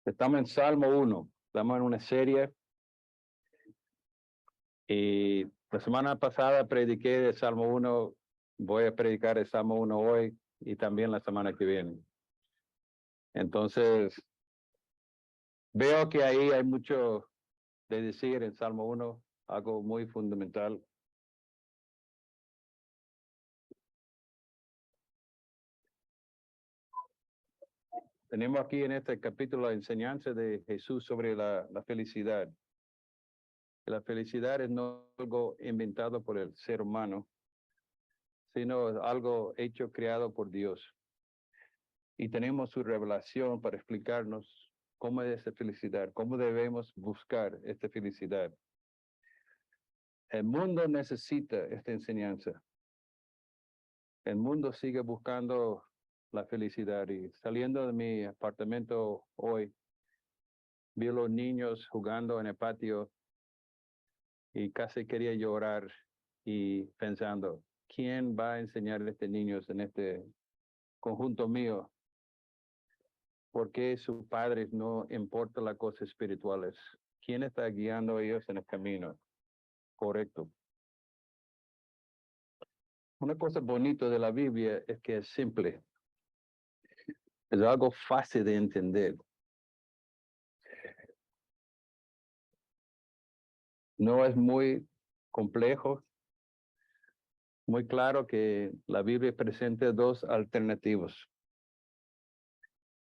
Estamos en Salmo 1, estamos en una serie y la semana pasada prediqué de Salmo 1, voy a predicar el Salmo 1 hoy y también la semana que viene. Entonces, veo que ahí hay mucho de decir en Salmo 1, algo muy fundamental. Tenemos aquí en este capítulo la enseñanza de Jesús sobre la felicidad. La felicidad es no algo inventado por el ser humano, sino algo hecho, creado por Dios. Y tenemos su revelación para explicarnos cómo es esa felicidad, cómo debemos buscar esta felicidad. El mundo necesita esta enseñanza. El mundo sigue buscando la felicidad y saliendo de mi apartamento hoy, vi a los niños jugando en el patio y casi quería llorar y pensando, ¿quién va a enseñar a estos niños en este conjunto mío? ¿Por qué sus padres no importan las cosas espirituales? ¿Quién está guiando a ellos en el camino correcto? Una cosa bonita de la Biblia es que es simple. Es algo fácil de entender. No es muy complejo. Muy claro que la Biblia presenta dos alternativas.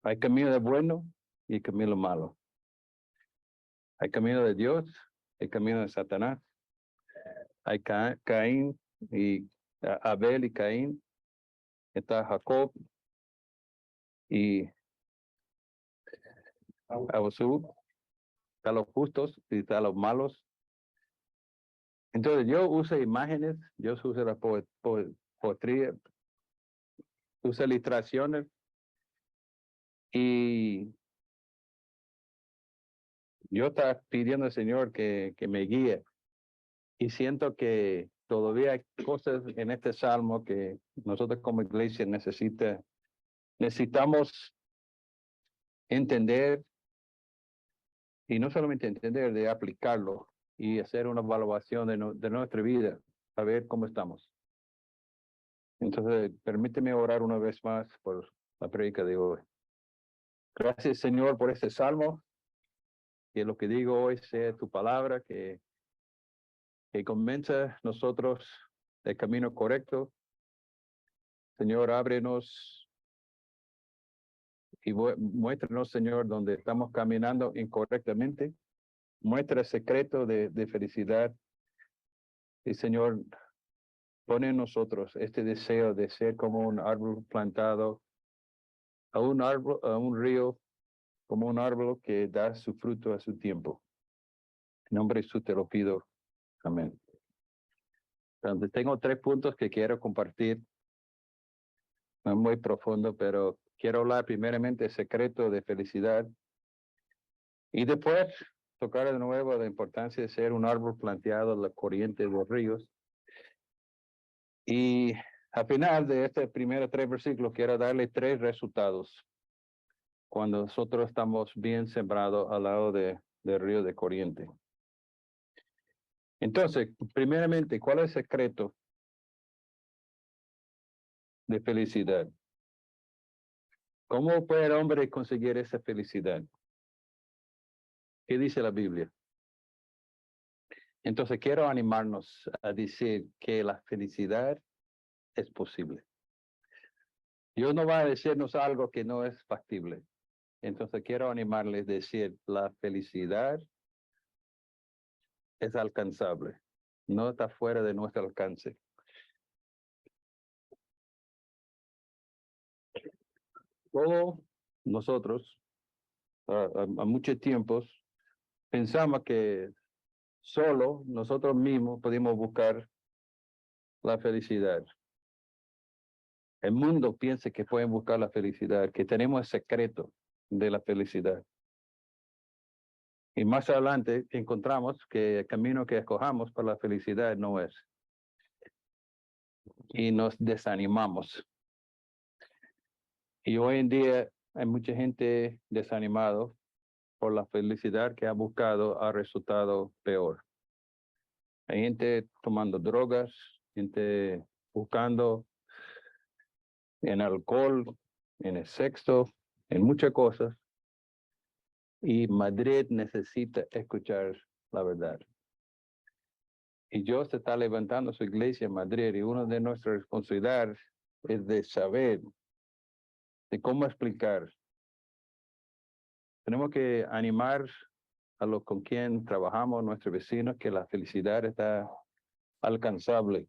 Hay camino de bueno y camino malo. Hay camino de Dios, hay camino de Satanás. Hay Caín y Abel y Caín. Está Jacob y Abusú. Están los justos y están los malos. Entonces yo uso imágenes, yo uso la poetría, uso ilustraciones y yo estaba pidiendo al Señor que me guíe y siento que todavía hay cosas en este salmo que nosotros como iglesia necesitamos entender y no solamente entender, de aplicarlo y hacer una evaluación de nuestra vida, a ver cómo estamos. Entonces, permíteme orar una vez más por la predica de hoy. Gracias, Señor, por este salmo. Que lo que digo hoy sea tu palabra, que convenza nosotros del camino correcto. Señor, ábrenos y muéstranos, Señor, donde estamos caminando incorrectamente. Muestra el secreto de felicidad. Y, Señor, pone en nosotros este deseo de ser como un árbol plantado a un río, como un árbol que da su fruto a su tiempo. En nombre de Jesús te lo pido. Amén. Entonces, tengo 3 puntos que quiero compartir. No es muy profundo, pero quiero hablar primeramente del secreto de felicidad y después tocar de nuevo la importancia de ser un árbol planteado en la corriente de los ríos. Y al final de este primeros 3 versículos quiero darle 3 resultados cuando nosotros estamos bien sembrados al lado del río de corriente. Entonces, primeramente, ¿cuál es el secreto de felicidad? ¿Cómo puede el hombre conseguir esa felicidad? ¿Qué dice la Biblia? Entonces, quiero animarnos a decir que la felicidad es posible. Dios no va a decirnos algo que no es factible. Entonces, quiero animarles a decir, la felicidad es alcanzable. No está fuera de nuestro alcance. Todos nosotros, a muchos tiempos, pensamos que solo nosotros mismos podemos buscar la felicidad. El mundo piensa que pueden buscar la felicidad, que tenemos el secreto de la felicidad. Y más adelante encontramos que el camino que escojamos para la felicidad no es. Y nos desanimamos. Y hoy en día hay mucha gente desanimado por la felicidad que ha buscado ha resultado peor. Hay gente tomando drogas, gente buscando en alcohol, en el sexo, en muchas cosas. Y Madrid necesita escuchar la verdad. Y Dios está levantando su iglesia en Madrid y una de nuestras responsabilidades es de saber de cómo explicar. Tenemos que animar a los con quien trabajamos, nuestros vecinos, que la felicidad está alcanzable.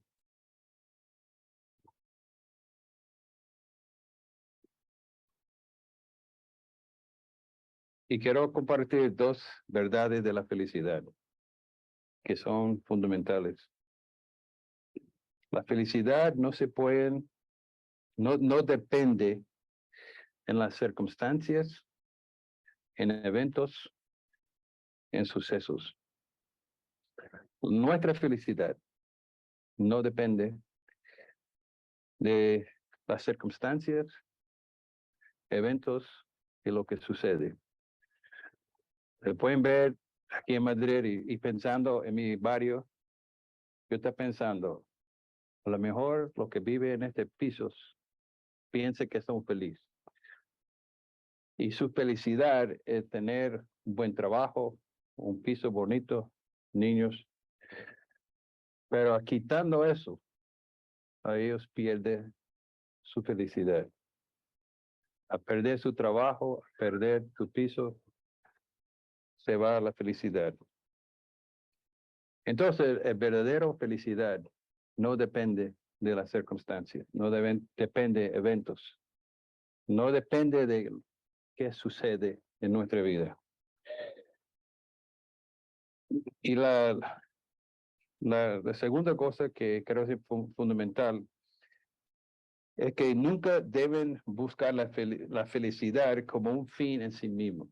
Y quiero compartir dos verdades de la felicidad que son fundamentales. La felicidad no se puede, no depende en las circunstancias, en eventos, en sucesos. Nuestra felicidad no depende de las circunstancias, eventos y lo que sucede. Pueden ver aquí en Madrid y pensando en mi barrio, yo estoy pensando, a lo mejor los que viven en este piso piensan que son felices. Y su felicidad es tener un buen trabajo, un piso bonito, niños. Pero quitando eso, a ellos pierden su felicidad. A perder su trabajo, a perder su piso, se va la felicidad. Entonces, el verdadero felicidad no depende de las circunstancias, no depende de eventos, no depende de qué sucede en nuestra vida. Y la segunda cosa que creo que es fundamental es que nunca deben buscar la felicidad como un fin en sí mismo.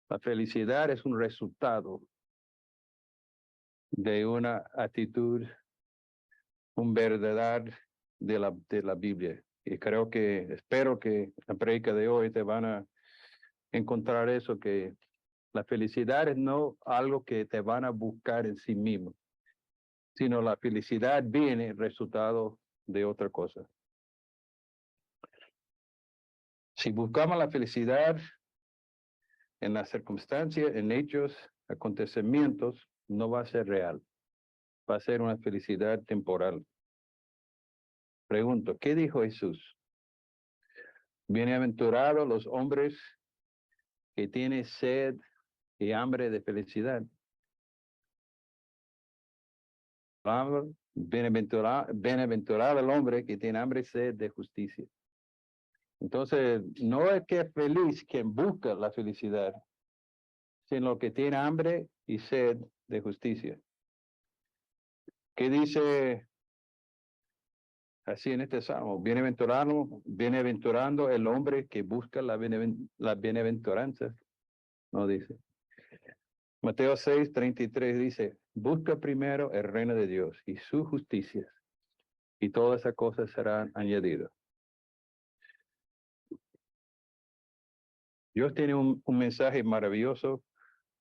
La felicidad es un resultado de una actitud, un verdad de la Biblia. Y espero que en la predica de hoy te van a encontrar eso, que la felicidad es no algo que te van a buscar en sí mismo, sino la felicidad viene resultado de otra cosa. Si buscamos la felicidad en las circunstancias, en hechos, acontecimientos, no va a ser real. Va a ser una felicidad temporal. Pregunto, ¿qué dijo Jesús? Bienaventurados los hombres que tienen sed y hambre de felicidad. Bienaventurado el hombre que tiene hambre y sed de justicia. Entonces, no es que es feliz quien busca la felicidad, sino que tiene hambre y sed de justicia. ¿Qué dice así en este salmo? Bienaventurando el hombre que busca la bienaventuranza, no dice. Mateo 6:33 dice, busca primero el reino de Dios y su justicia, y todas esas cosas serán añadidas. Dios tiene un mensaje maravilloso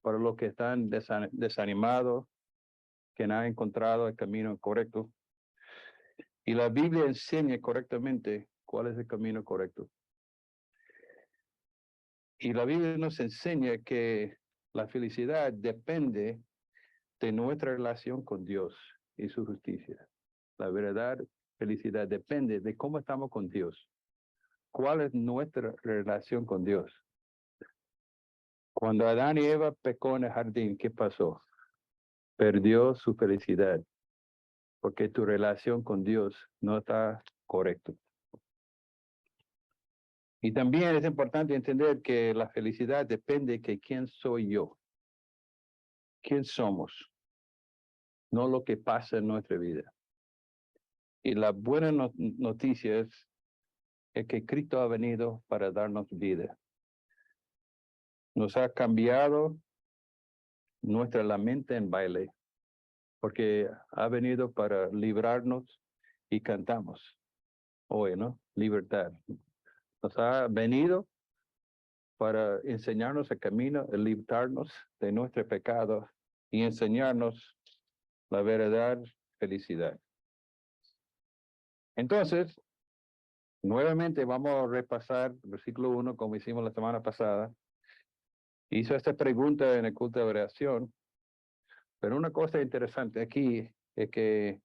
para los que están desanimados, que no han encontrado el camino correcto. Y la Biblia enseña correctamente cuál es el camino correcto. Y la Biblia nos enseña que la felicidad depende de nuestra relación con Dios y su justicia. La verdad, felicidad depende de cómo estamos con Dios. ¿Cuál es nuestra relación con Dios? Cuando Adán y Eva pecó en el jardín, ¿qué pasó? Perdió su felicidad, porque tu relación con Dios no está correcta. Y también es importante entender que la felicidad depende de quién soy yo, quién somos, no lo que pasa en nuestra vida. Y la buena noticia es que Cristo ha venido para darnos vida. Nos ha cambiado nuestra mente en baile, porque ha venido para librarnos y cantamos hoy, ¿no? Libertad. Nos ha venido para enseñarnos el camino, libertarnos de nuestro pecado y enseñarnos la verdad, felicidad. Entonces, nuevamente vamos a repasar el versículo 1 como hicimos la semana pasada. Hizo esta pregunta en el culto de oración, pero una cosa interesante aquí es que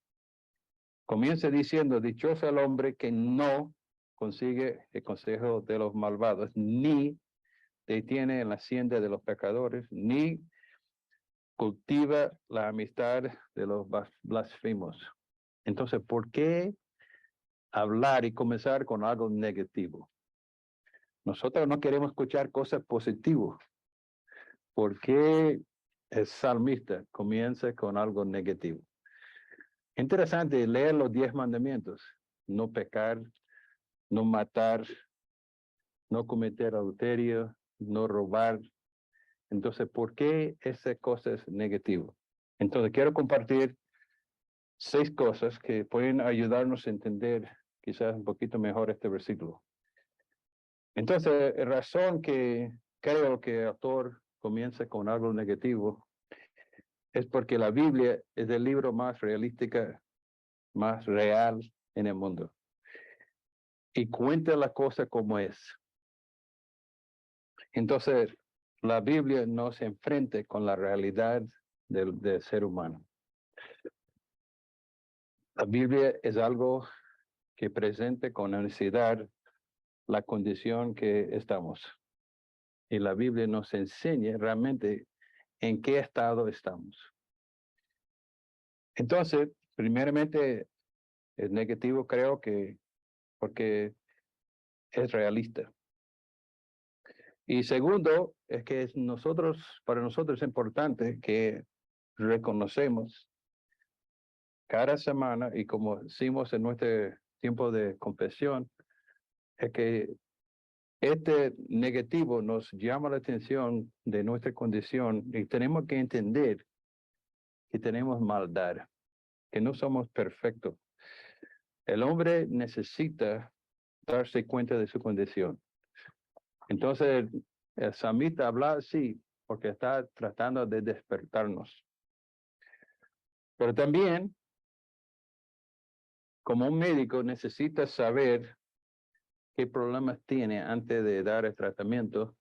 comienza diciendo, dichoso el hombre que no consigue el consejo de los malvados, ni detiene en la hacienda de los pecadores, ni cultiva la amistad de los blasfemos. Entonces, ¿por qué hablar y comenzar con algo negativo? Nosotros no queremos escuchar cosas positivas. ¿Por qué el salmista comienza con algo negativo? Interesante leer los 10 mandamientos. No pecar, no matar, no cometer adulterio, no robar. Entonces, ¿por qué esa cosa es negativa? Entonces, quiero compartir 6 cosas que pueden ayudarnos a entender quizás un poquito mejor este versículo. Entonces, la razón que creo que el autor comienza con algo negativo es porque la Biblia es el libro más realística, más real en el mundo. Y cuenta la cosa como es. Entonces, la Biblia no se enfrenta con la realidad del ser humano. La Biblia es algo que presenta con honestidad la condición que estamos. Y la Biblia nos enseña realmente en qué estado estamos. Entonces, primeramente, es negativo, creo que porque es realista. Y segundo, es que para nosotros es importante que reconocemos cada semana, y como hicimos en nuestro tiempo de confesión, es que este negativo nos llama la atención de nuestra condición y tenemos que entender que tenemos maldad, que no somos perfectos. El hombre necesita darse cuenta de su condición. Entonces, el samita habla así porque está tratando de despertarnos. Pero también, como un médico, necesita saber qué problemas tiene antes de dar el tratamiento.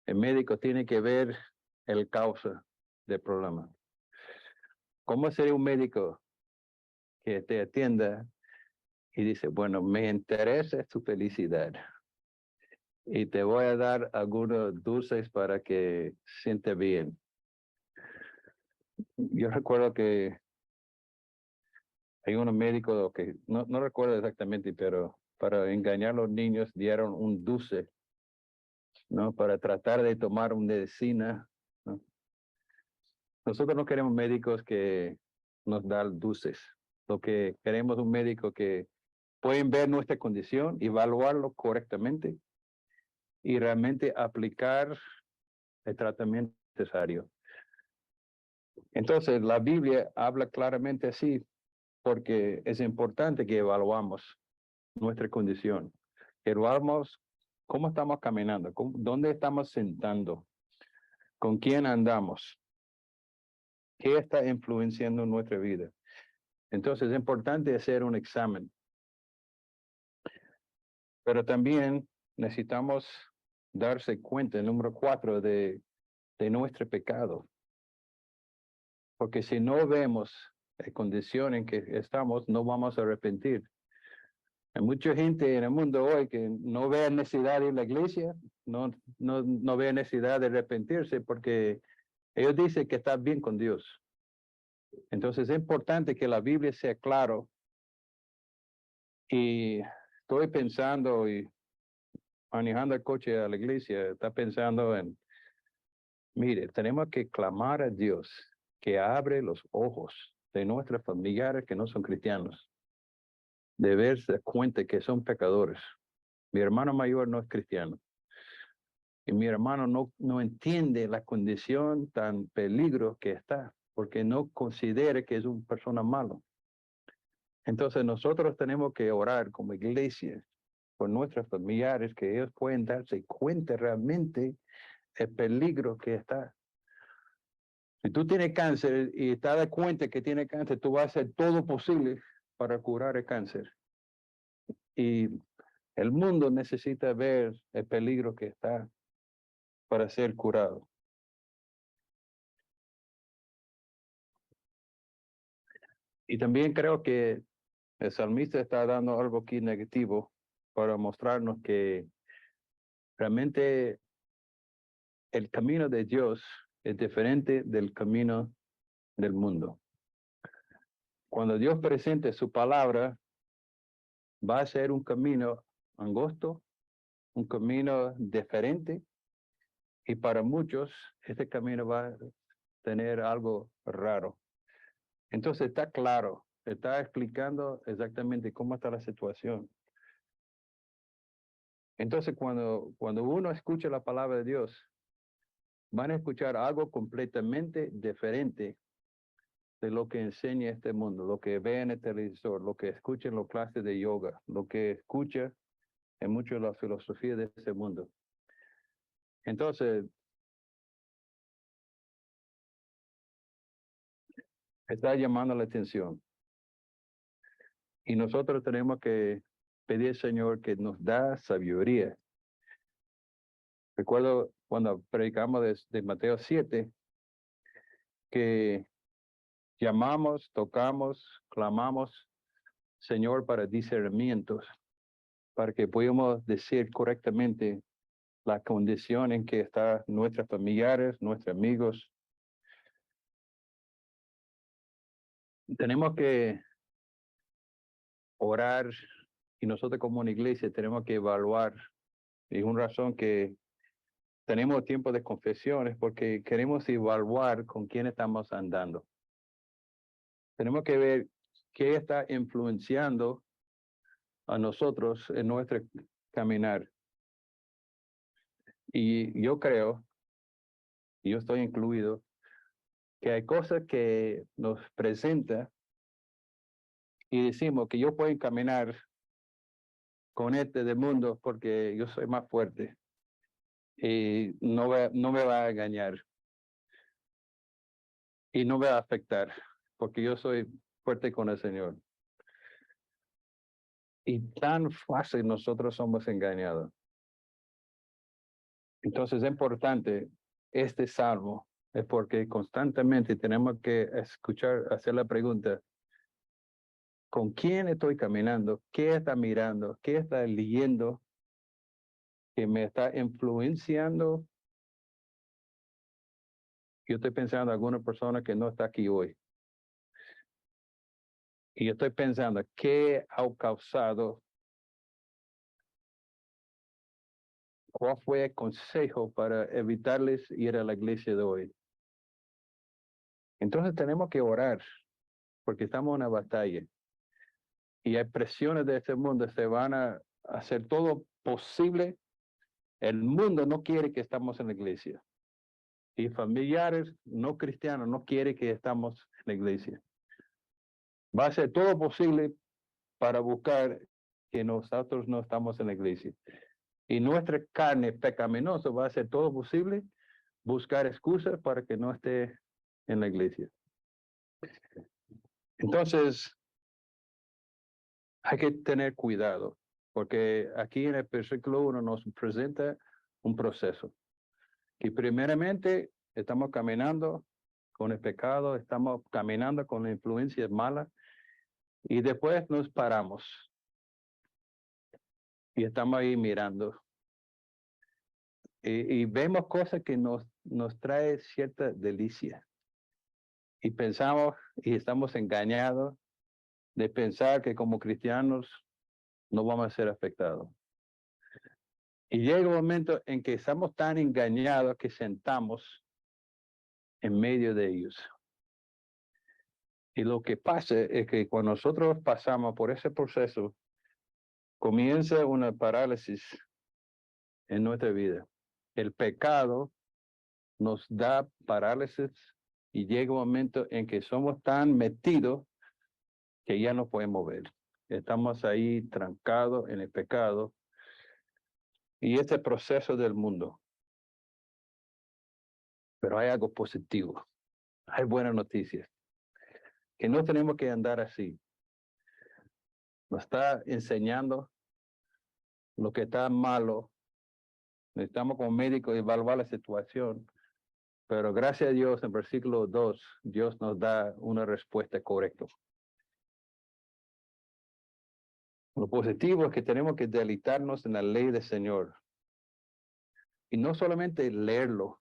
El médico tiene que ver el causa del problema. ¿Cómo sería un médico que te atienda y dice, bueno, me interesa tu felicidad y te voy a dar algunos dulces para que siente bien? Yo recuerdo que hay unos médicos que no recuerdo exactamente, pero para engañar a los niños dieron un dulce, ¿no? Para tratar de tomar una medicina, ¿no? Nosotros no queremos médicos que nos dan dulces. Lo que queremos es un médico que pueden ver nuestra condición, evaluarlo correctamente y realmente aplicar el tratamiento necesario. Entonces, la Biblia habla claramente así, porque es importante que evaluamos nuestra condición. Evaluamos cómo estamos caminando, dónde estamos sentando, con quién andamos, qué está influenciando nuestra vida. Entonces, es importante hacer un examen. Pero también necesitamos darse cuenta, número 4, de nuestro pecado. Porque si no vemos la condición en que estamos, no vamos a arrepentir. Hay mucha gente en el mundo hoy que no ve necesidad de ir a la iglesia, no ve necesidad de arrepentirse porque ellos dicen que está bien con Dios. Entonces es importante que la Biblia sea claro. Y estoy pensando y manejando el coche a la iglesia, está pensando en, mire, tenemos que clamar a Dios que abre los ojos de nuestros familiares que no son cristianos, de verse cuenta que son pecadores. Mi hermano mayor no es cristiano. Y mi hermano no entiende la condición tan peligro que está, porque no considera que es una persona malo. Entonces nosotros tenemos que orar como iglesia por nuestros familiares, que ellos pueden darse cuenta realmente el peligro que está. Si tú tienes cáncer y te das cuenta que tienes cáncer, tú vas a hacer todo posible para curar el cáncer. Y el mundo necesita ver el peligro que está para ser curado. Y también creo que el salmista está dando algo aquí negativo para mostrarnos que realmente el camino de Dios es diferente del camino del mundo. Cuando Dios presente su palabra, va a ser un camino angosto, un camino diferente, y para muchos este camino va a tener algo raro. Entonces está claro, está explicando exactamente cómo está la situación. Entonces cuando uno escucha la palabra de Dios, van a escuchar algo completamente diferente de lo que enseña este mundo, lo que ve en el televisor, lo que escucha en las clases de yoga, lo que escucha en mucho de la filosofía de ese mundo. Entonces, está llamando la atención. Y nosotros tenemos que pedir al Señor que nos da sabiduría. Recuerdo cuando predicamos de Mateo 7, que llamamos, tocamos, clamamos, Señor, para discernimientos, para que podamos decir correctamente la condición en que están nuestros familiares, nuestros amigos. Tenemos que orar y nosotros como una iglesia tenemos que evaluar. Y una razón que tenemos tiempo de confesiones porque queremos evaluar con quién estamos andando. Tenemos que ver qué está influenciando a nosotros en nuestro caminar. Y yo creo, y yo estoy incluido, que hay cosas que nos presentan y decimos que yo puedo caminar con este del mundo porque yo soy más fuerte y no me va a engañar y no me va a afectar porque yo soy fuerte con el Señor. Y tan fácil nosotros somos engañados. Entonces es importante este salmo, es porque constantemente tenemos que escuchar, hacer la pregunta, ¿con quién estoy caminando? ¿Qué está mirando? ¿Qué está leyendo? ¿Que me está influenciando? Yo estoy pensando en alguna persona que no está aquí hoy. Y yo estoy pensando, ¿qué ha causado? ¿Cuál fue el consejo para evitarles ir a la iglesia de hoy? Entonces tenemos que orar, porque estamos en una batalla. Y hay presiones de este mundo, se van a hacer todo posible. El mundo no quiere que estamos en la iglesia. Y familiares no cristianos no quieren que estamos en la iglesia. Va a hacer todo posible para buscar que nosotros no estamos en la iglesia. Y nuestra carne pecaminosa va a hacer todo posible buscar excusas para que no esté en la iglesia. Entonces, hay que tener cuidado, porque aquí en el versículo 1 nos presenta un proceso. Que primeramente estamos caminando con el pecado, estamos caminando con la influencia mala, y después nos paramos. Y estamos ahí mirando. Y vemos cosas que nos trae cierta delicia. Y pensamos y estamos engañados de pensar que como cristianos no vamos a ser afectados. Y llega un momento en que estamos tan engañados que sentamos en medio de ellos. Y lo que pasa es que cuando nosotros pasamos por ese proceso, comienza una parálisis en nuestra vida. El pecado nos da parálisis y llega un momento en que somos tan metidos que ya no podemos ver. Estamos ahí trancados en el pecado y este proceso del mundo. Pero hay algo positivo. Hay buenas noticias. Que no tenemos que andar así. Nos está enseñando lo que está malo. Necesitamos como médicos evaluar la situación. Pero gracias a Dios, en versículo 2, Dios nos da una respuesta correcta. Lo positivo es que tenemos que deleitarnos en la ley del Señor. Y no solamente leerlo,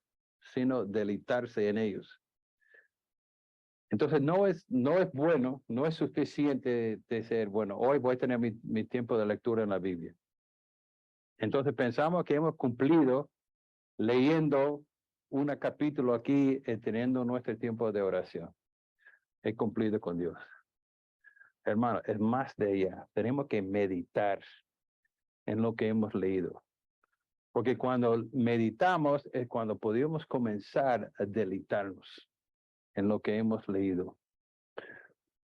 sino deleitarse en ellos. Entonces no es bueno, no es suficiente de ser, bueno, hoy voy a tener mi tiempo de lectura en la Biblia. Entonces pensamos que hemos cumplido leyendo un capítulo aquí, teniendo nuestro tiempo de oración. He cumplido con Dios. Hermano, es más de allá. Tenemos que meditar en lo que hemos leído. Porque cuando meditamos es cuando podemos comenzar a deleitarnos en lo que hemos leído.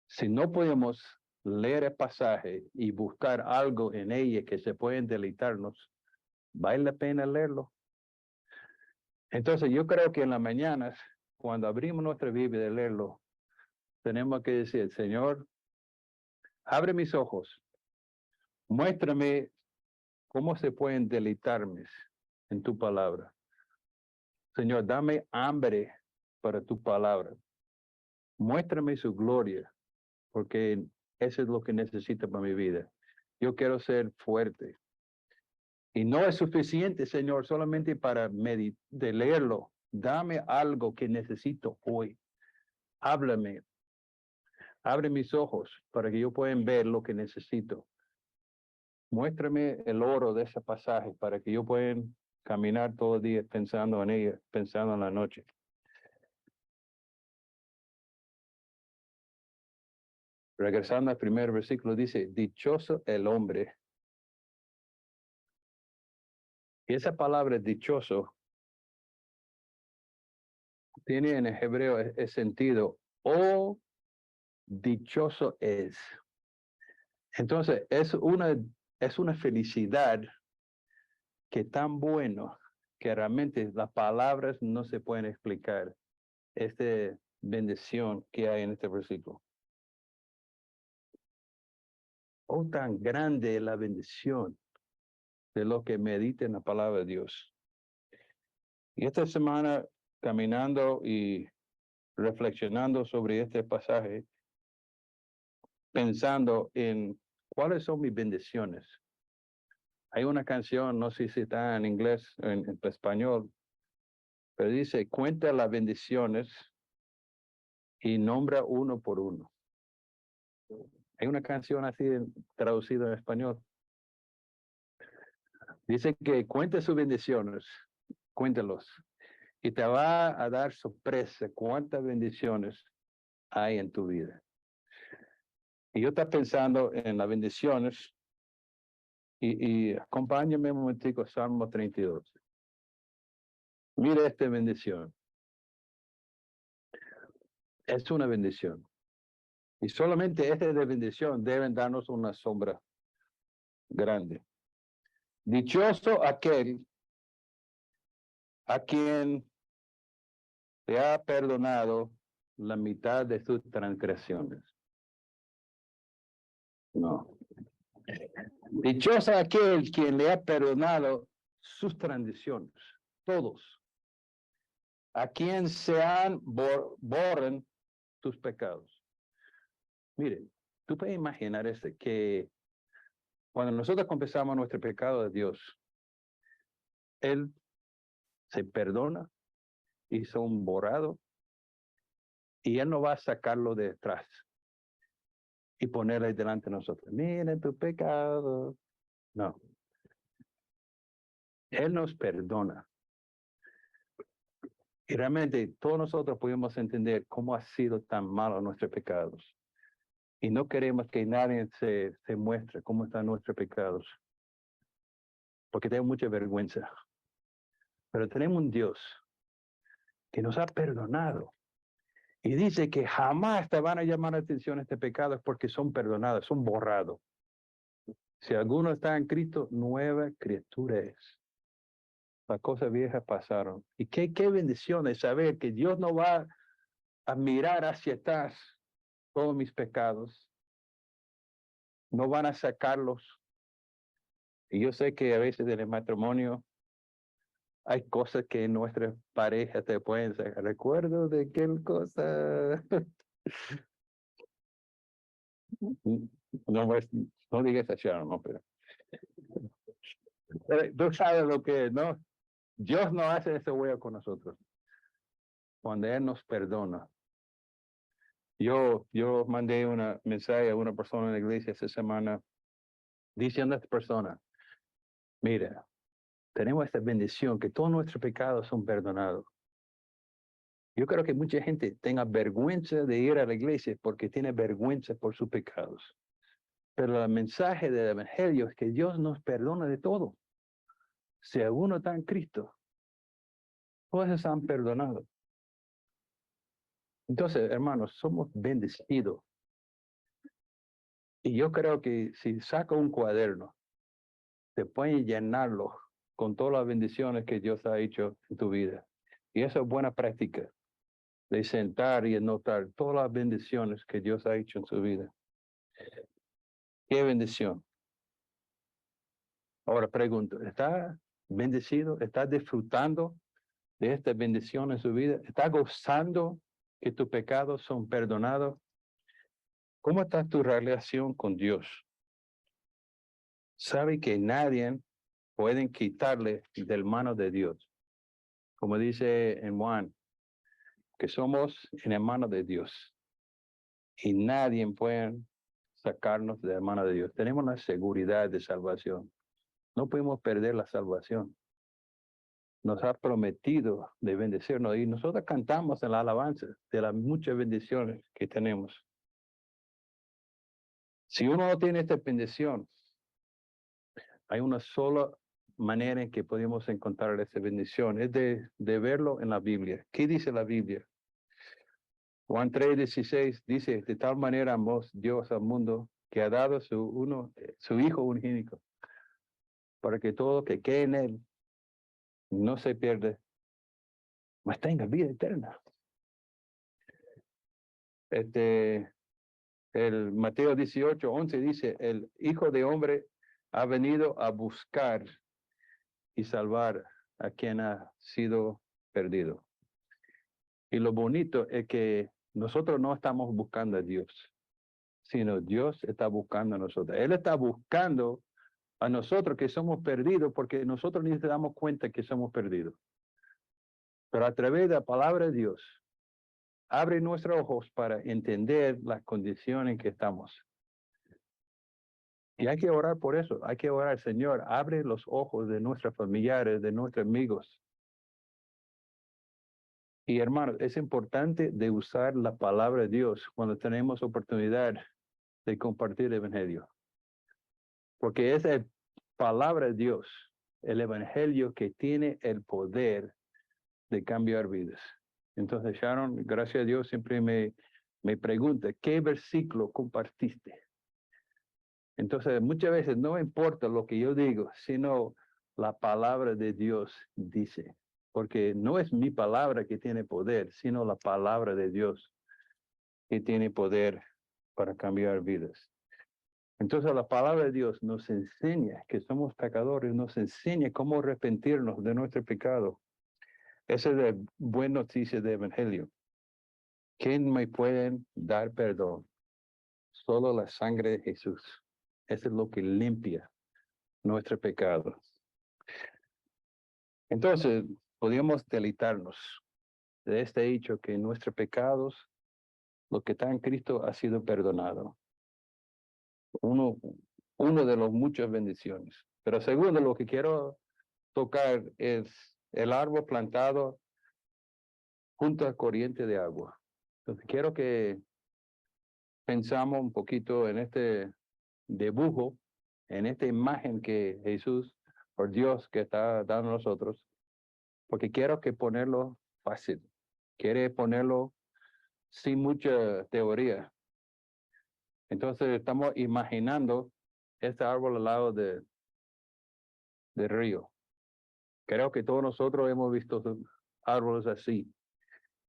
Si no podemos leer el pasaje y buscar algo en ella que se pueden deleitarnos, ¿vale la pena leerlo? Entonces yo creo que en las mañanas, cuando abrimos nuestra Biblia de leerlo, tenemos que decir, Señor, abre mis ojos, muéstrame cómo se pueden deleitarme en tu palabra. Señor, dame hambre para tu palabra. Muéstrame su gloria, porque eso es lo que necesito para mi vida. Yo quiero ser fuerte. Y no es suficiente, Señor, solamente para de leerlo. Dame algo que necesito hoy. Háblame. Abre mis ojos para que yo pueda ver lo que necesito. Muéstrame el oro de ese pasaje para que yo pueda caminar todo el día pensando en ella, pensando en la noche. Regresando al primer versículo, dice, dichoso el hombre. Y esa palabra dichoso tiene en el hebreo el sentido, oh, dichoso es. Entonces, es una felicidad que tan bueno que realmente las palabras no se pueden explicar. Esta bendición que hay en este versículo. Oh, tan grande es la bendición de lo que medita en la palabra de Dios. Y esta semana, caminando y reflexionando sobre este pasaje, pensando en cuáles son mis bendiciones. Hay una canción, no sé si está en inglés o en español, pero dice, cuenta las bendiciones y nombra uno por uno. Hay una canción así traducida en español. Dice que cuente sus bendiciones, cuéntalos. Y te va a dar sorpresa cuántas bendiciones hay en tu vida. Y yo estoy pensando en las bendiciones y acompáñame un momentico, Salmo 32. Mire esta bendición. Es una bendición. Y solamente esta de bendición deben darnos una sombra grande. Dichoso aquel a quien te ha perdonado la mitad de sus transgresiones. No. Dichoso aquel quien le ha perdonado sus transgresiones. Todos. A quien borren tus pecados. Miren, tú puedes imaginar que cuando nosotros confesamos nuestro pecado a Dios, Él se perdona y son borrados y Él no va a sacarlo de atrás y ponerle delante de nosotros. Miren tu pecado. No. Él nos perdona. Y realmente todos nosotros podemos entender cómo ha sido tan malo nuestros pecados. Y no queremos que nadie se muestre cómo están nuestros pecados. Porque tenemos mucha vergüenza. Pero tenemos un Dios que nos ha perdonado. Y dice que jamás te van a llamar la atención este pecado porque son perdonados, son borrados. Si alguno está en Cristo, nueva criatura es. Las cosas viejas pasaron. Y qué bendición es saber que Dios no va a mirar hacia atrás todos mis pecados. No van a sacarlos. Y yo sé que a veces en el matrimonio hay cosas que nuestras parejas te pueden sacar. Recuerdo de aquel cosa. No, no digas a Sharon, no, pero tú sabes lo que es, ¿no? Dios no hace ese huevo con nosotros. Cuando Él nos perdona. Yo mandé una mensaje a una persona en la iglesia esta semana diciendo a esta persona, mira, tenemos esta bendición que todos nuestros pecados son perdonados. Yo creo que mucha gente tenga vergüenza de ir a la iglesia porque tiene vergüenza por sus pecados. Pero el mensaje del evangelio es que Dios nos perdona de todo. Si alguno está en Cristo, todos están perdonados. Entonces, hermanos, somos bendecidos. Y yo creo que si saca un cuaderno, te pueden llenarlo con todas las bendiciones que Dios ha hecho en tu vida. Y eso es buena práctica, de sentar y anotar todas las bendiciones que Dios ha hecho en su vida. Qué bendición. Ahora pregunto, ¿está bendecido? ¿Está disfrutando de esta bendición en su vida? ¿Está gozando que tus pecados son perdonados? ¿Cómo está tu relación con Dios? ¿Sabe que nadie puede quitarle del mano de Dios? Como dice en Juan, que somos en la mano de Dios. Y nadie puede sacarnos de la mano de Dios. Tenemos la seguridad de salvación. No podemos perder la salvación. Nos ha prometido de bendecirnos y nosotros cantamos en la alabanza de las muchas bendiciones que tenemos. Si uno no tiene esta bendición, hay una sola manera en que podemos encontrar esa bendición, es de verlo en la Biblia. ¿Qué dice la Biblia? Juan 3:16 dice, de tal manera amó Dios al mundo que ha dado su Hijo unigénito, para que todo que quede en él no se pierde, mas tenga vida eterna. El Mateo 18:11 dice, el Hijo de Hombre ha venido a buscar y salvar a quien ha sido perdido. Y lo bonito es que nosotros no estamos buscando a Dios, sino Dios está buscando a nosotros. Él está buscando a nosotros que somos perdidos porque nosotros ni nos damos cuenta que somos perdidos. Pero a través de la palabra de Dios, abre nuestros ojos para entender las condiciones en que estamos. Y hay que orar por eso. Hay que orar, Señor, abre los ojos de nuestros familiares, de nuestros amigos. Y hermanos, es importante de usar la palabra de Dios cuando tenemos oportunidad de compartir el evangelio. Porque es la palabra de Dios, el evangelio que tiene el poder de cambiar vidas. Entonces, Sharon, gracias a Dios, siempre me pregunta, ¿qué versículo compartiste? Entonces, muchas veces no importa lo que yo digo, sino la palabra de Dios dice. Porque no es mi palabra que tiene poder, sino la palabra de Dios que tiene poder para cambiar vidas. Entonces, la palabra de Dios nos enseña que somos pecadores, nos enseña cómo arrepentirnos de nuestro pecado. Esa es la buena noticia del Evangelio. ¿Quién me puede dar perdón? Solo la sangre de Jesús. Eso es lo que limpia nuestro pecado. Entonces, podríamos deleitarnos de este hecho que nuestros pecados, lo que está en Cristo, ha sido perdonado. Uno de las muchas bendiciones. Pero segundo, lo que quiero tocar es el árbol plantado junto a corriente de agua. Entonces, quiero que pensamos un poquito en este dibujo, en esta imagen que Jesús, por Dios, que está dando a nosotros, porque quiero que ponerlo fácil. Quiere ponerlo sin mucha teoría. Entonces estamos imaginando este árbol al lado del río. Creo que todos nosotros hemos visto árboles así,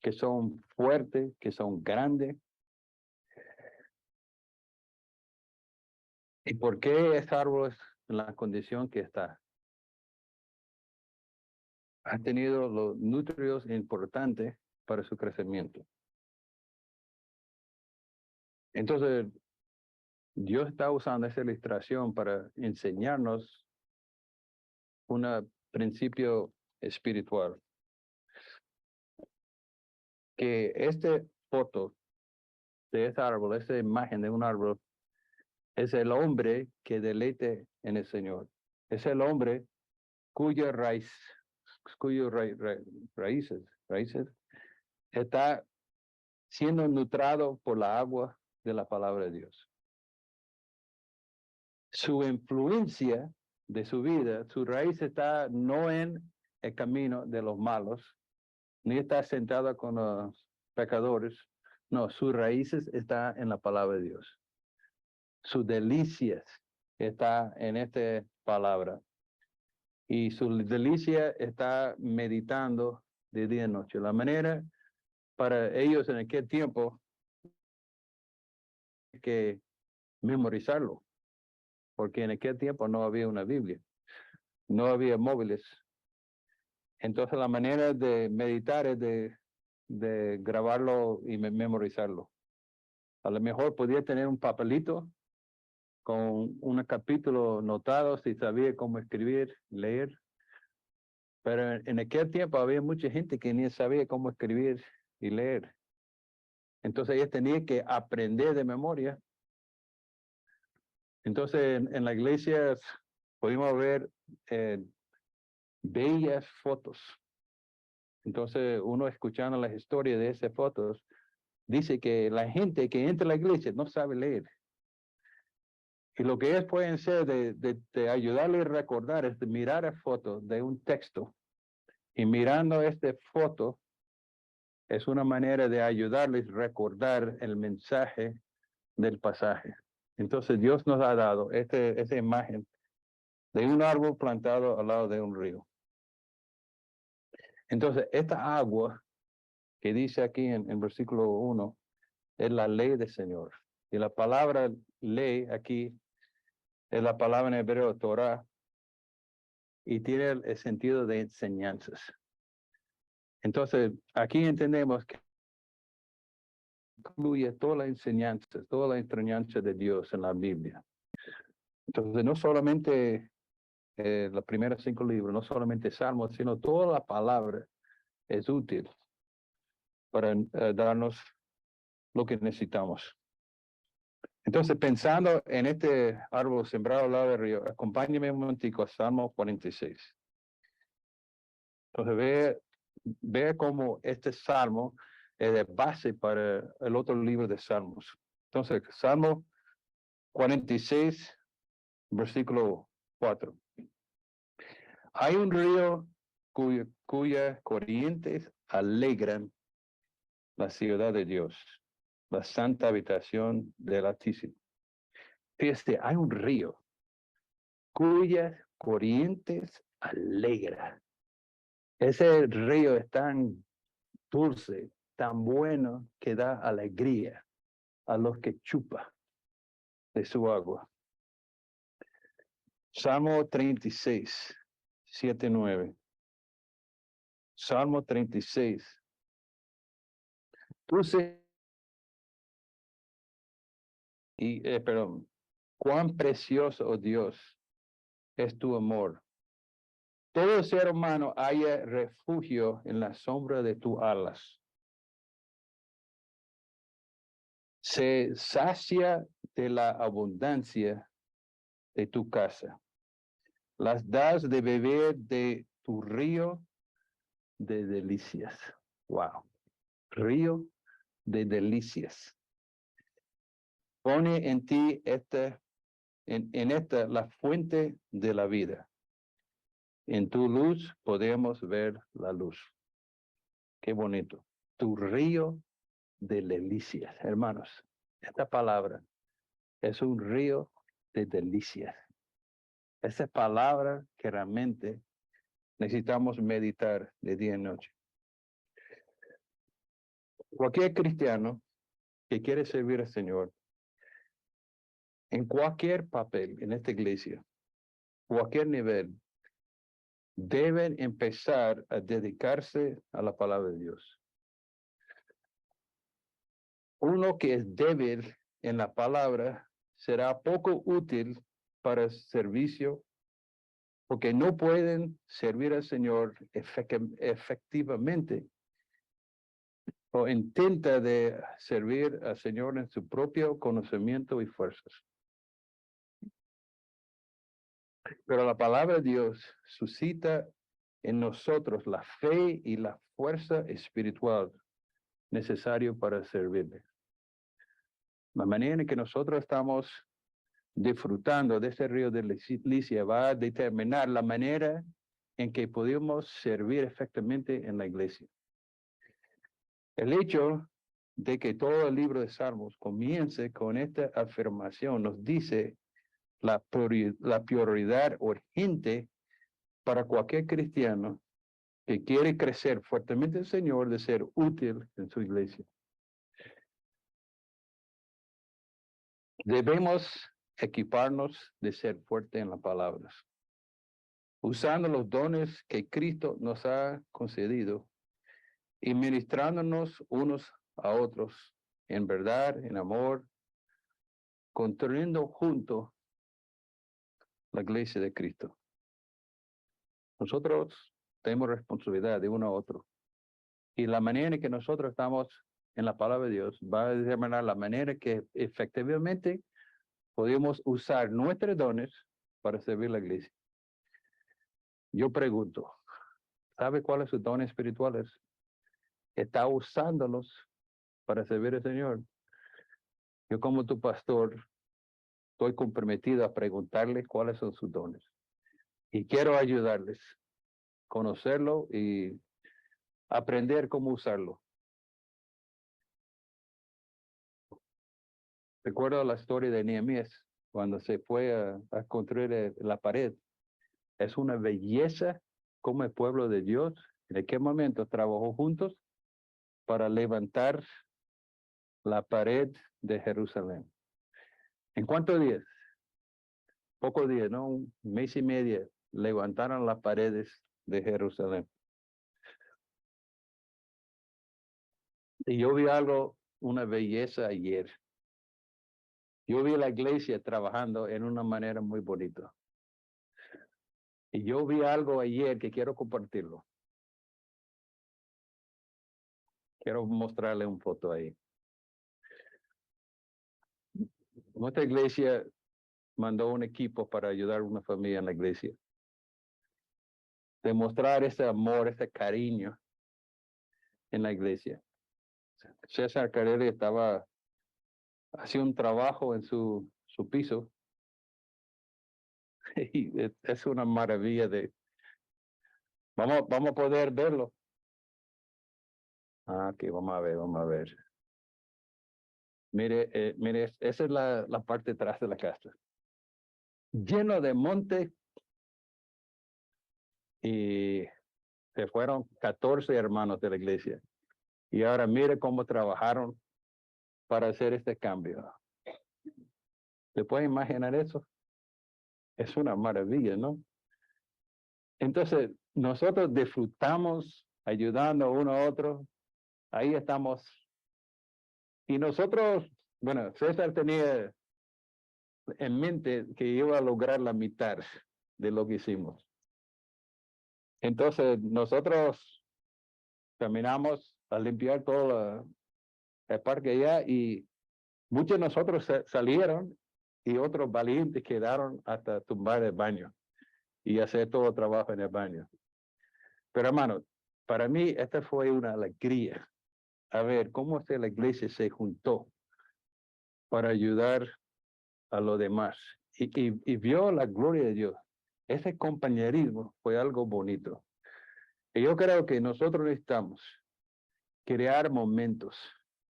que son fuertes, que son grandes. ¿Y por qué ese árbol es en la condición que está? Ha tenido los nutrientes importantes para su crecimiento. Entonces, Dios está usando esa ilustración para enseñarnos un principio espiritual. Que esta foto de este árbol, esta imagen de un árbol, es el hombre que deleite en el Señor. Es el hombre cuya raíces está siendo nutrado por la agua de la palabra de Dios. Su influencia de su vida, su raíz está no en el camino de los malos, ni está sentada con los pecadores. No, sus raíces está en la palabra de Dios. Sus delicias está en esta palabra. Y su delicia está meditando de día y noche. La manera para ellos en aquel tiempo que memorizarlo, porque en aquel tiempo no había una Biblia, no había móviles. Entonces la manera de meditar es de grabarlo y memorizarlo. A lo mejor podía tener un papelito con un capítulo notado si sabía cómo escribir, leer. Pero en aquel tiempo había mucha gente que ni sabía cómo escribir y leer. Entonces ellos tenían que aprender de memoria. Entonces en la iglesia pudimos ver bellas fotos. Entonces uno escuchando las historias de esas fotos, dice que la gente que entra a la iglesia no sabe leer. Y lo que ellos pueden ser de ayudarle a recordar es de mirar a fotos de un texto. Y mirando esta foto, es una manera de ayudarles a recordar el mensaje del pasaje. Entonces Dios nos ha dado esta imagen de un árbol plantado al lado de un río. Entonces, esta agua que dice aquí en versículo 1 es la ley del Señor. Y la palabra ley aquí es la palabra en hebreo Torah y tiene el sentido de enseñanzas. Entonces, aquí entendemos que incluye toda la enseñanza de Dios en la Biblia. Entonces, no solamente los primeros 5 libros, no solamente Salmos, sino toda la palabra es útil para darnos lo que necesitamos. Entonces, pensando en este árbol sembrado al lado del río, acompáñeme un momentico a Salmo 46. Entonces, ve cómo este salmo es de base para el otro libro de Salmos. Entonces, Salmo 46, versículo 4. Hay un río cuyas corrientes alegran la ciudad de Dios, la santa habitación del Altísimo. Fíjate, hay un río cuyas corrientes alegran. Ese río es tan dulce, tan bueno, que da alegría a los que chupan de su agua. Salmo 36, 7, 9. Salmo 36. Dulce perdón, cuán precioso, oh Dios, es tu amor. Todo ser humano haya refugio en la sombra de tus alas. Se sacia de la abundancia de tu casa. Las das de beber de tu río de delicias. Wow. Río de delicias. Pone en ti en esta la fuente de la vida. En tu luz podemos ver la luz. Qué bonito. Tu río de delicias, hermanos. Esta palabra es un río de delicias. Esa palabra que realmente necesitamos meditar de día y noche. Cualquier cristiano que quiere servir al Señor, en cualquier papel en esta iglesia, cualquier nivel, deben empezar a dedicarse a la palabra de Dios. Uno que es débil en la palabra será poco útil para el servicio, porque no pueden servir al Señor efectivamente, o intenta de servir al Señor en su propio conocimiento y fuerzas. Pero la palabra de Dios suscita en nosotros la fe y la fuerza espiritual necesario para servirle. La manera en que nosotros estamos disfrutando de ese río de Licia va a determinar la manera en que podemos servir efectivamente en la iglesia. El hecho de que todo el libro de Salmos comience con esta afirmación nos dice la prioridad urgente para cualquier cristiano que quiere crecer fuertemente en el Señor de ser útil en su iglesia. Debemos equiparnos de ser fuerte en las palabras, usando los dones que Cristo nos ha concedido y ministrándonos unos a otros en verdad, en amor, construyendo juntos la iglesia de Cristo. Nosotros tenemos responsabilidad de uno a otro. Y la manera en que nosotros estamos en la palabra de Dios va a determinar la manera que efectivamente podemos usar nuestros dones para servir la iglesia. Yo pregunto, ¿sabe cuáles son sus dones espirituales? ¿Está usándolos para servir al Señor? Yo como tu pastor estoy comprometido a preguntarles cuáles son sus dones. Y quiero ayudarles a conocerlo y aprender cómo usarlo. Recuerdo la historia de Nehemías cuando se fue a construir la pared. Es una belleza como el pueblo de Dios en aquel momento trabajó juntos para levantar la pared de Jerusalén. ¿En cuántos días? Pocos días, ¿no? Un mes y medio levantaron las paredes de Jerusalén. Y yo vi algo, una belleza ayer. Yo vi la iglesia trabajando en una manera muy bonita. Y yo vi algo ayer que quiero compartirlo. Quiero mostrarle una foto ahí. Nuestra iglesia mandó un equipo para ayudar a una familia en la iglesia. Demostrar ese amor, ese cariño en la iglesia. César Carelli estaba haciendo un trabajo en su piso. Y es una maravilla de... Vamos a poder verlo. Ah, ok, vamos a ver. Mire, esa es la parte de atrás de la casa. Lleno de monte. Y se fueron 14 hermanos de la iglesia. Y ahora mire cómo trabajaron para hacer este cambio. ¿Se puede imaginar eso? Es una maravilla, ¿no? Entonces, nosotros disfrutamos ayudando uno a otro. Ahí estamos. Y nosotros, bueno, César tenía en mente que iba a lograr la mitad de lo que hicimos. Entonces, nosotros terminamos a limpiar todo el parque allá y muchos de nosotros salieron y otros valientes quedaron hasta tumbar el baño y hacer todo el trabajo en el baño. Pero hermano, para mí esta fue una alegría. A ver, cómo la iglesia se juntó para ayudar a los demás y vio la gloria de Dios. Ese compañerismo fue algo bonito. Y yo creo que nosotros necesitamos crear momentos,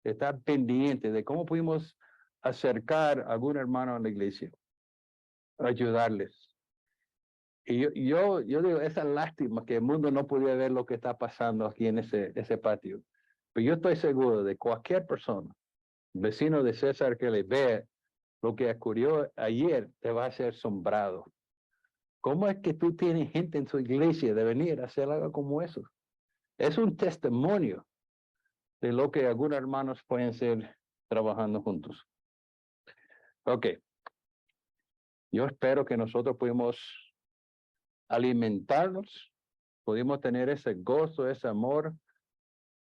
estar pendientes de cómo pudimos acercar a algún hermano a la iglesia, ayudarles. Y yo digo, esa lástima que el mundo no podía ver lo que está pasando aquí en ese patio. Pero yo estoy seguro de cualquier persona, vecino de César, que le vea lo que ocurrió ayer, te va a ser asombrado. ¿Cómo es que tú tienes gente en su iglesia de venir a hacer algo como eso? Es un testimonio de lo que algunos hermanos pueden ser trabajando juntos. Ok. Yo espero que nosotros podamos alimentarnos, podemos tener ese gozo, ese amor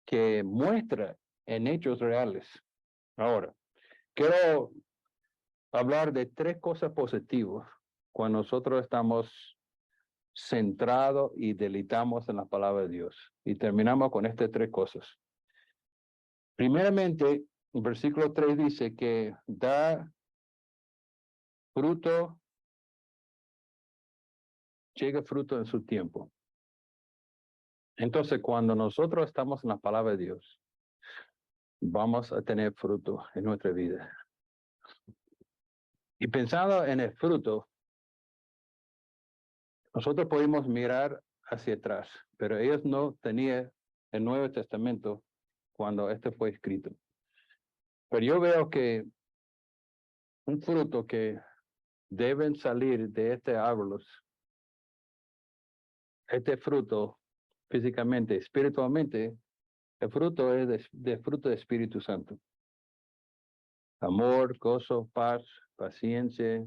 que muestra en hechos reales. Ahora, quiero hablar de tres cosas positivas cuando nosotros estamos centrados y deleitamos en la palabra de Dios. Y terminamos con estas tres cosas. Primeramente, el versículo 3 dice que da fruto, llega fruto en su tiempo. Entonces, cuando nosotros estamos en la palabra de Dios, vamos a tener fruto en nuestra vida. Y pensando en el fruto, nosotros podemos mirar hacia atrás, pero ellos no tenían el Nuevo Testamento cuando este fue escrito. Pero yo veo que un fruto que deben salir de este árbol, este fruto físicamente, espiritualmente, el fruto es de fruto del Espíritu Santo. Amor, gozo, paz, paciencia,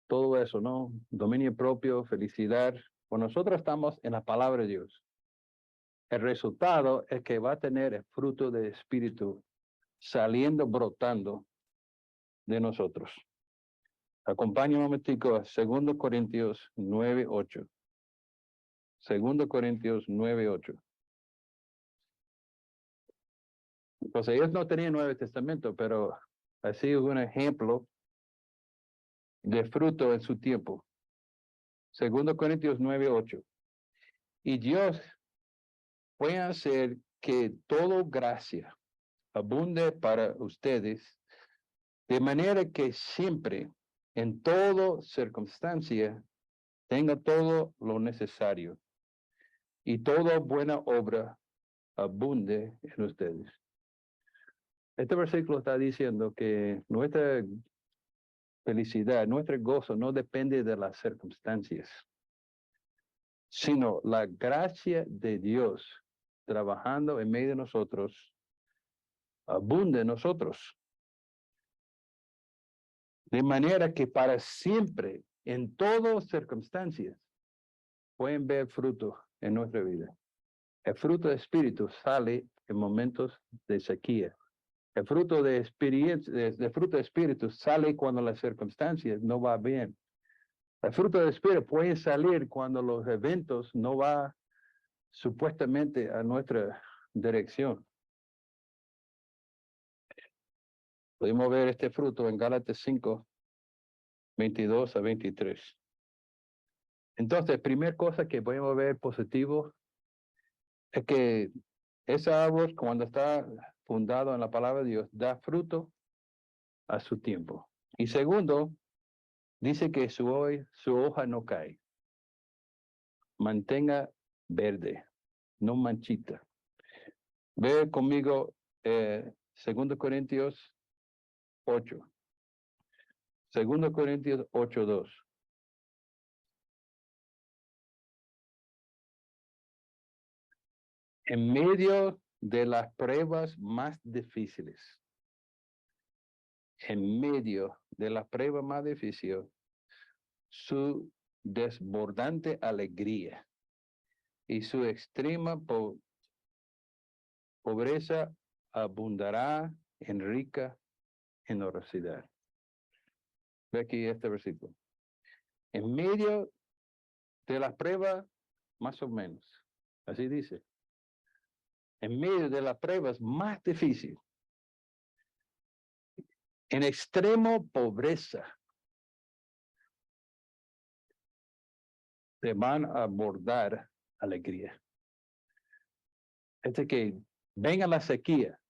todo eso, ¿no? Dominio propio, felicidad. Cuando nosotros estamos en la palabra de Dios, el resultado es que va a tener el fruto del Espíritu saliendo, brotando de nosotros. Acompáñame un momentico a 2 Corintios 9:8. 2 Corintios 9:8. Pues ellos no tenían Nuevo Testamento, pero así es un ejemplo de fruto en su tiempo. 2 Corintios 9:8. Y Dios puede hacer que toda gracia abunde para ustedes, de manera que siempre, en toda circunstancia, tenga todo lo necesario y toda buena obra abunde en ustedes. Este versículo está diciendo que nuestra felicidad, nuestro gozo no depende de las circunstancias, sino la gracia de Dios trabajando en medio de nosotros, abunde en nosotros. De manera que para siempre, en todas circunstancias, pueden ver fruto en nuestra vida. El fruto de espíritu sale en momentos de sequía. El fruto de experiencia, de fruto de espíritu sale cuando las circunstancias no va bien. El fruto de espíritu puede salir cuando los eventos no van supuestamente a nuestra dirección. Podemos ver este fruto en Gálatas 5:22-23. Entonces, primera cosa que podemos ver positivo es que ese árbol, cuando está fundado en la palabra de Dios, da fruto a su tiempo. Y segundo, dice que su hoja no cae. Mantenga verde, no manchita. Ve conmigo 2 Corintios 8. 2 Corintios 8:2. En medio de las pruebas más difíciles, en medio de las pruebas más difíciles, su desbordante alegría y su extrema pobreza abundará en rica generosidad. Ve aquí este versículo. En medio de las pruebas, más o menos, así dice, en medio de las pruebas más difíciles, en extremo pobreza, te van a abordar alegría. Que venga la sequía,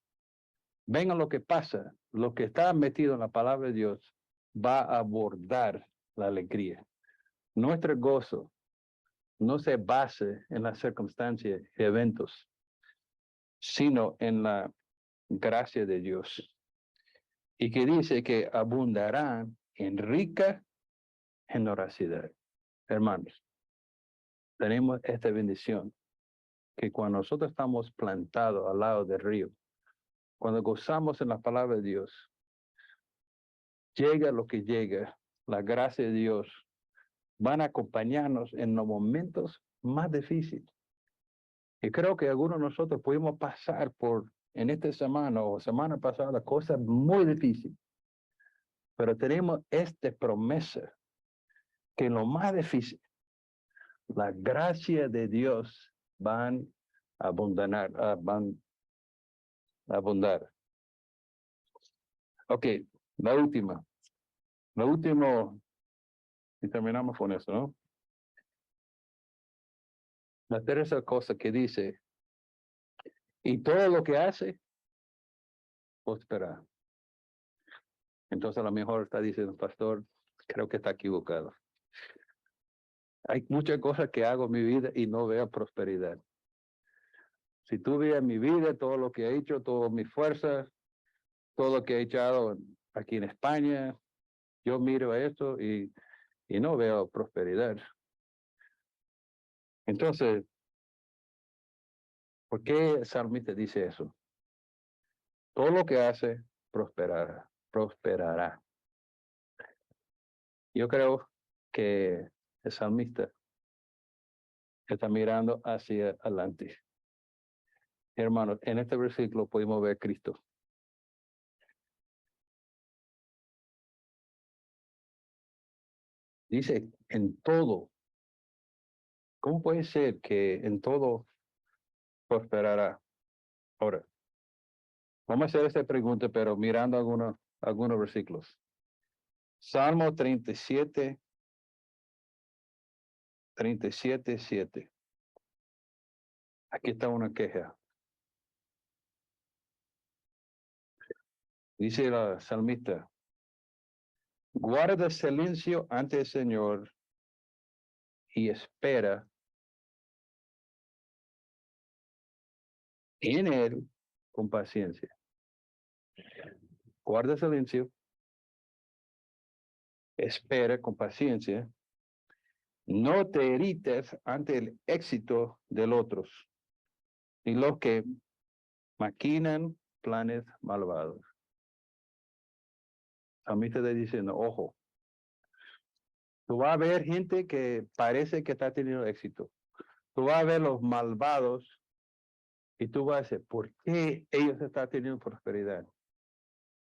venga lo que pasa, lo que está metido en la palabra de Dios va a abordar la alegría. nuestro gozo no se base en las circunstancias y eventos, sino en la gracia de Dios. Y que dice que abundarán en rica generosidad. Hermanos, tenemos esta bendición, que cuando nosotros estamos plantados al lado del río, cuando gozamos en la palabra de Dios, llega lo que llega, la gracia de Dios van a acompañarnos en los momentos más difíciles. Y creo que algunos de nosotros pudimos pasar en esta semana o semana pasada, cosas muy difíciles. Pero tenemos esta promesa que en lo más difícil, la gracia de Dios van a abundar. Ok, la última. Lo último, y terminamos con eso, ¿no? La tercera cosa que dice, y todo lo que hace, prosperará. Entonces a lo mejor está diciendo, pastor, creo que está equivocado. Hay muchas cosas que hago en mi vida y no veo prosperidad. Si tú ves mi vida, todo lo que he hecho, todas mis fuerzas, todo lo que he echado aquí en España, yo miro esto y no veo prosperidad. Entonces, ¿por qué el salmista dice eso? Todo lo que hace, prosperará. Yo creo que el salmista está mirando hacia adelante. Hermanos, en este versículo podemos ver a Cristo. Dice, en todo. ¿Cómo puede ser que en todo prosperará? Ahora, vamos a hacer esta pregunta, pero mirando algunos versículos. Salmo 37, 7. Aquí está una queja. Dice la salmista, guarda silencio ante el Señor y espera en Él con paciencia. Guarda silencio, espera con paciencia. No te irrites ante el éxito del otros, ni los que maquinan planes malvados. A mí te está diciendo, ojo, tú vas a ver gente que parece que está teniendo éxito. Tú vas a ver los malvados y tú vas a decir, ¿por qué ellos están teniendo prosperidad?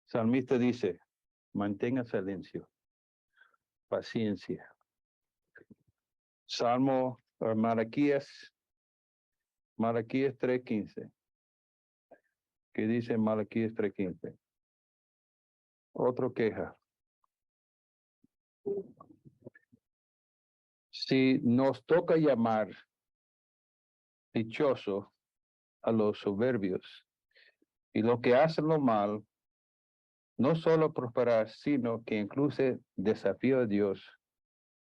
Salmista dice, mantenga silencio, paciencia. Salmo, Malaquías 3:15. ¿Qué dice Malaquías 3:15? Otro queja. Si nos toca llamar dichoso a los soberbios y los que hacen lo mal, no solo prosperar, sino que incluso desafío a Dios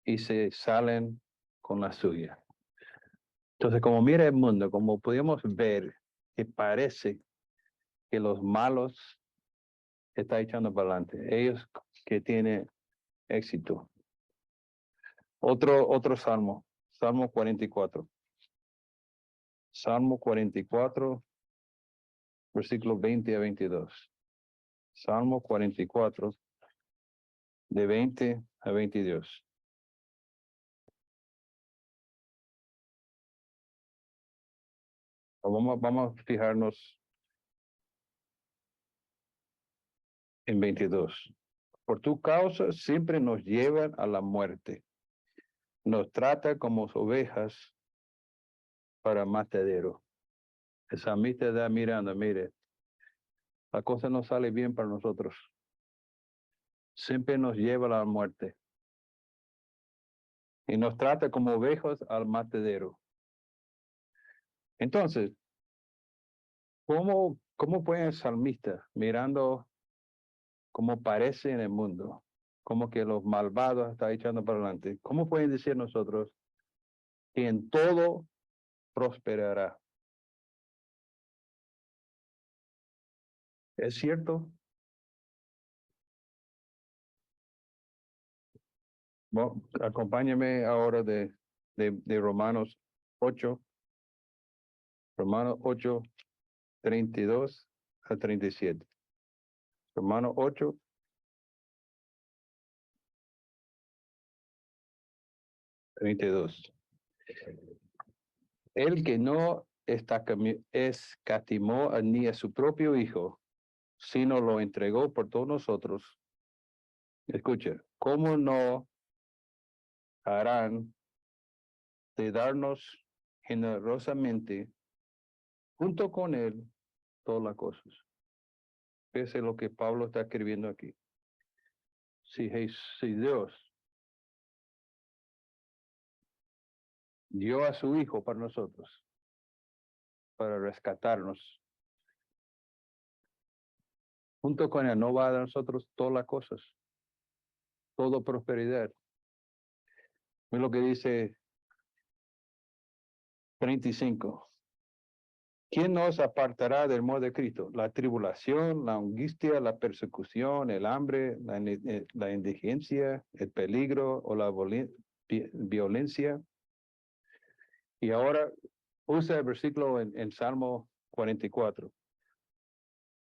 y se salen con la suya. Entonces, como mira el mundo, como podemos ver, que parece que los malos están echando para adelante. Ellos que tienen éxito. Otro salmo, Salmo 44. Salmo 44, versículos 20 a 22. Salmo 44, de 20 a 22. Vamos a fijarnos en 22. Por tu causa siempre nos llevan a la muerte. Nos trata como ovejas para matadero. El salmista está mirando, mire, la cosa no sale bien para nosotros. Siempre nos lleva a la muerte. Y nos trata como ovejas al matadero. Entonces, ¿cómo puede el salmista, mirando cómo parece en el mundo, como que los malvados están echando para adelante. ¿Cómo pueden decir nosotros que en todo prosperará? ¿Es cierto? Bueno, acompáñame ahora de Romanos 8, Romanos 8, 32 a 37. Romanos 8, 32. El que no escatimó ni a su propio hijo, sino lo entregó por todos nosotros. Escucha, ¿cómo no harán de darnos generosamente junto con él todas las cosas? Ese es lo que Pablo está escribiendo aquí. Si Dios dio a su hijo para nosotros, para rescatarnos, junto con él no va a dar a nosotros todas las cosas, toda prosperidad. Es lo que dice 35. ¿Quién nos apartará del amor de Cristo? La tribulación, la angustia, la persecución, el hambre, la indigencia, el peligro o la violencia. Y ahora usa el versículo en Salmo 44.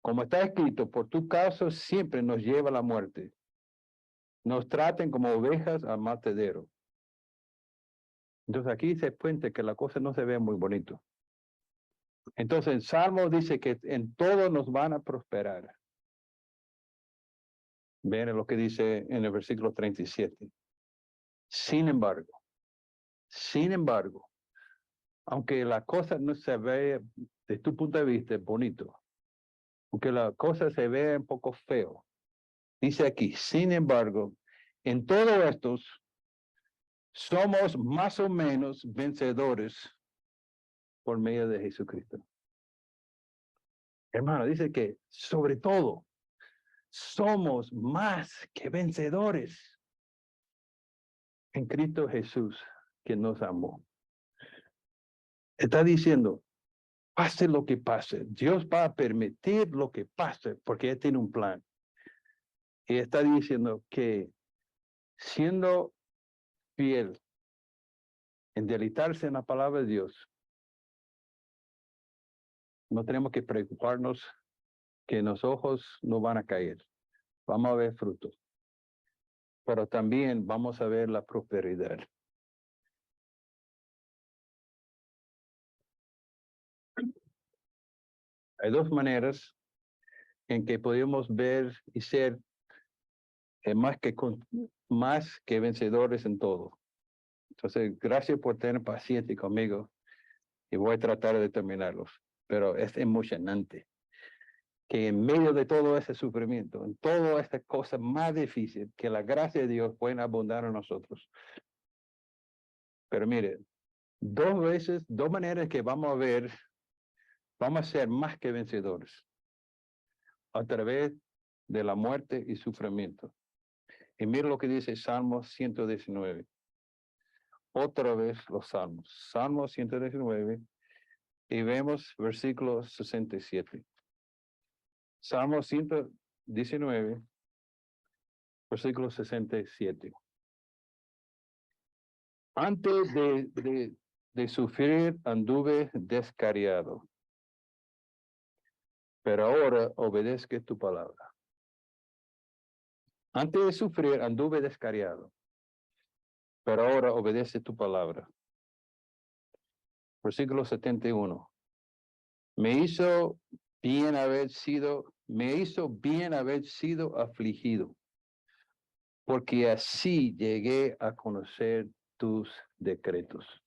Como está escrito, por tu causa siempre nos lleva la muerte. Nos traten como ovejas al matadero. Entonces aquí se cuenta que la cosa no se ve muy bonito. Entonces el Salmo dice que en todo nos van a prosperar. Ven lo que dice en el versículo 37. Sin embargo, aunque la cosa no se ve desde tu punto de vista bonito, aunque la cosa se ve un poco feo, dice aquí, sin embargo, en todo estos somos más o menos vencedores por medio de Jesucristo. Hermano, dice que sobre todo somos más que vencedores en Cristo Jesús, que nos amó. Está diciendo, pase lo que pase, Dios va a permitir lo que pase, porque Él tiene un plan. Y está diciendo que siendo fiel en deleitarse en la palabra de Dios, no tenemos que preocuparnos que los ojos no van a caer. Vamos a ver frutos. Pero también vamos a ver la prosperidad. Hay dos maneras en que podemos ver y ser más que vencedores en todo. Entonces, gracias por tener paciencia conmigo y voy a tratar de terminarlos. Pero es emocionante que en medio de todo ese sufrimiento, en toda esta cosa más difícil, que la gracia de Dios pueda abundar en nosotros. Pero mire, dos maneras que vamos a ver, vamos a ser más que vencedores a través de la muerte y sufrimiento. Y mire lo que dice Salmo 119. Otra vez los salmos. Salmo 119 y vemos versículo 67. Salmo 119, versículo 67. Antes de sufrir anduve descarriado, pero ahora obedezco tu palabra. Antes de sufrir anduve descarriado, pero ahora obedece tu palabra. Versículo 71. Me hizo bien haber sido afligido, porque así llegué a conocer tus decretos.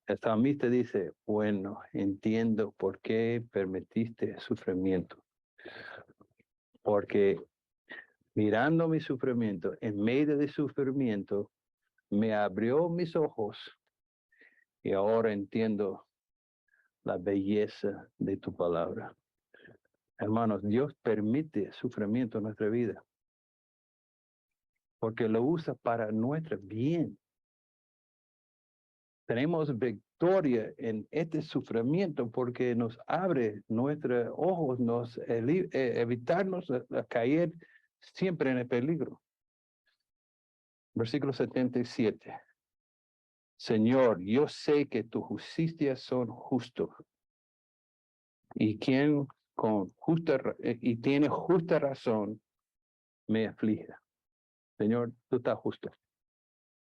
El salmista dice, bueno, entiendo por qué permitiste sufrimiento. Porque mirando mi sufrimiento, en medio de sufrimiento, me abrió mis ojos y ahora entiendo la belleza de tu palabra. Hermanos, Dios permite sufrimiento en nuestra vida. porque lo usa para nuestro bien. Tenemos victoria en este sufrimiento porque nos abre nuestros ojos, nos evitarnos a caer siempre en el peligro. Versículo 77. Señor, yo sé que tus justicias son justos y quien y tiene justa razón me aflige. Señor, tú estás justo.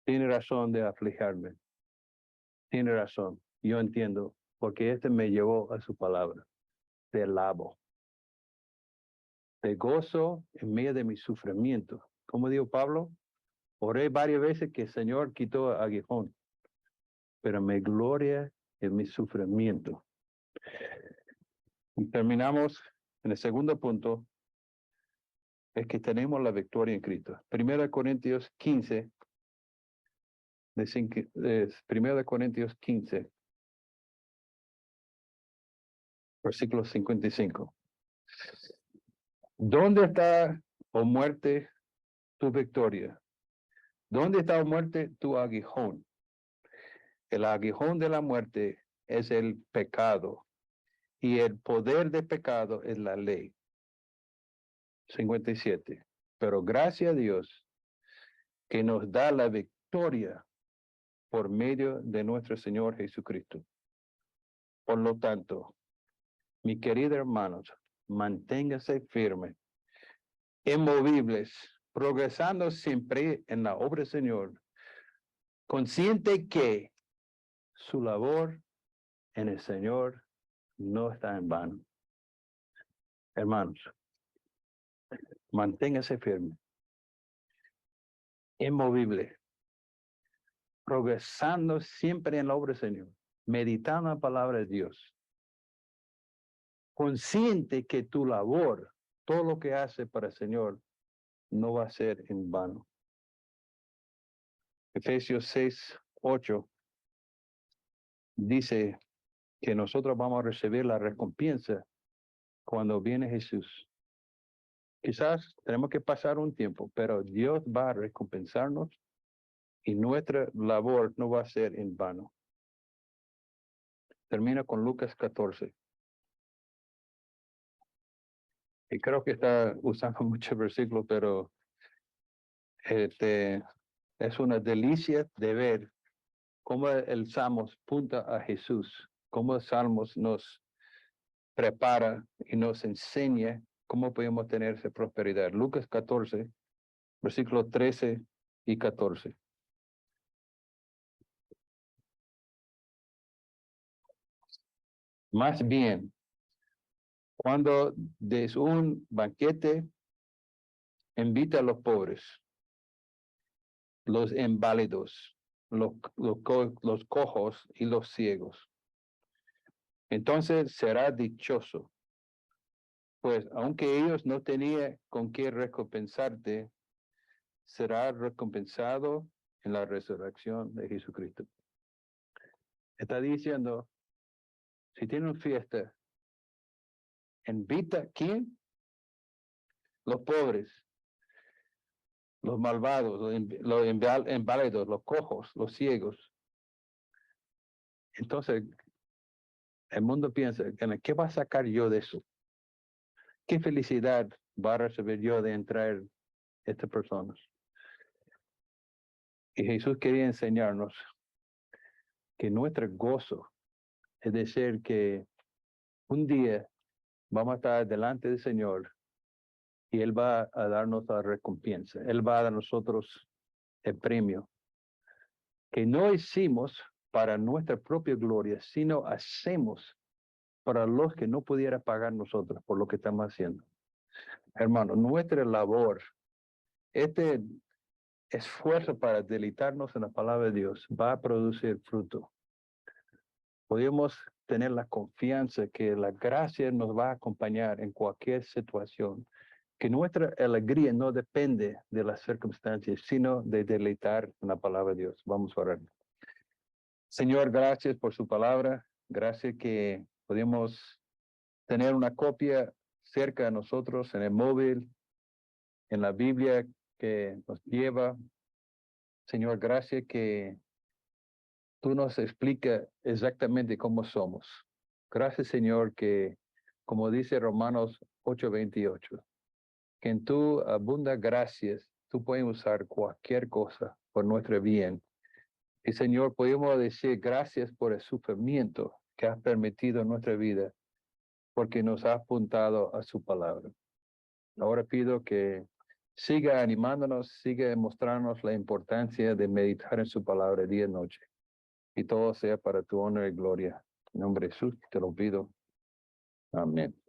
Tiene razón de aflijarme. Tiene razón. Yo entiendo, porque este me llevó a su palabra. Te alabo. Te gozo en medio de mi sufrimiento. Como dijo Pablo, oré varias veces que el Señor quitó aguijón, pero me gloria en mi sufrimiento. Y terminamos en el segundo punto, es que tenemos la victoria en Cristo. 1 Corintios 15, 1 Corintios 15, versículo 55. ¿Dónde está, oh muerte, tu victoria? ¿Dónde está, oh muerte, tu aguijón? El aguijón de la muerte es el pecado y el poder de pecado es la ley. 57. Pero gracias a Dios que nos da la victoria por medio de nuestro Señor Jesucristo. Por lo tanto, mis queridos hermanos, manténganse firmes, inmovibles, progresando siempre en la obra del Señor, consciente que su labor en el Señor no está en vano. Hermanos, manténgase firme, inmovible, progresando siempre en la obra del Señor, meditando la palabra de Dios, consciente que tu labor, todo lo que hace para el Señor, no va a ser en vano. Efesios 6:8 dice que nosotros vamos a recibir la recompensa cuando viene Jesús. Quizás tenemos que pasar un tiempo, pero Dios va a recompensarnos y nuestra labor no va a ser en vano. Termina con Lucas 14. Y creo que está usando muchos versículos, pero es una delicia de ver cómo el Salmos punta a Jesús, cómo el Salmos nos prepara y nos enseña cómo podemos tener esa prosperidad. Lucas 14, versículos 13 y 14. Más bien, cuando des un banquete, invita a los pobres, los inválidos, los cojos y los ciegos. Entonces será dichoso, pues aunque ellos no tenían con qué recompensarte, será recompensado en la resurrección de Jesucristo. Está diciendo, si tiene una fiesta, invita, ¿quién? Los pobres, los malvados, los inválidos, los cojos, los ciegos. Entonces, el mundo piensa, ¿qué va a sacar yo de eso? ¿Qué felicidad va a recibir yo de entrar estas personas? Y Jesús quería enseñarnos que nuestro gozo, es decir, que un día vamos a estar delante del Señor y Él va a darnos la recompensa. Él va a dar a nosotros el premio que no hicimos para nuestra propia gloria, sino hacemos para los que no pudiera pagar nosotros por lo que estamos haciendo. Hermano, nuestra labor, este esfuerzo para deleitarnos en la palabra de Dios va a producir fruto. Podemos tener la confianza que la gracia nos va a acompañar en cualquier situación, que nuestra alegría no depende de las circunstancias, sino de deleitar en la palabra de Dios. Vamos a orar. Señor, gracias por su palabra. Gracias que podemos tener una copia cerca de nosotros en el móvil, en la Biblia, que nos lleva. Señor, gracias que tú nos explicas exactamente cómo somos. Gracias, Señor, que como dice Romanos 8:28, que en tu abunda gracias, tú puedes usar cualquier cosa por nuestro bien. Y Señor, podemos decir gracias por el sufrimiento que has permitido en nuestra vida, porque nos has apuntado a su palabra. Ahora pido que siga animándonos, siga mostrándonos la importancia de meditar en su palabra día y noche. Y todo sea para tu honor y gloria. En nombre de Jesús te lo pido. Amén.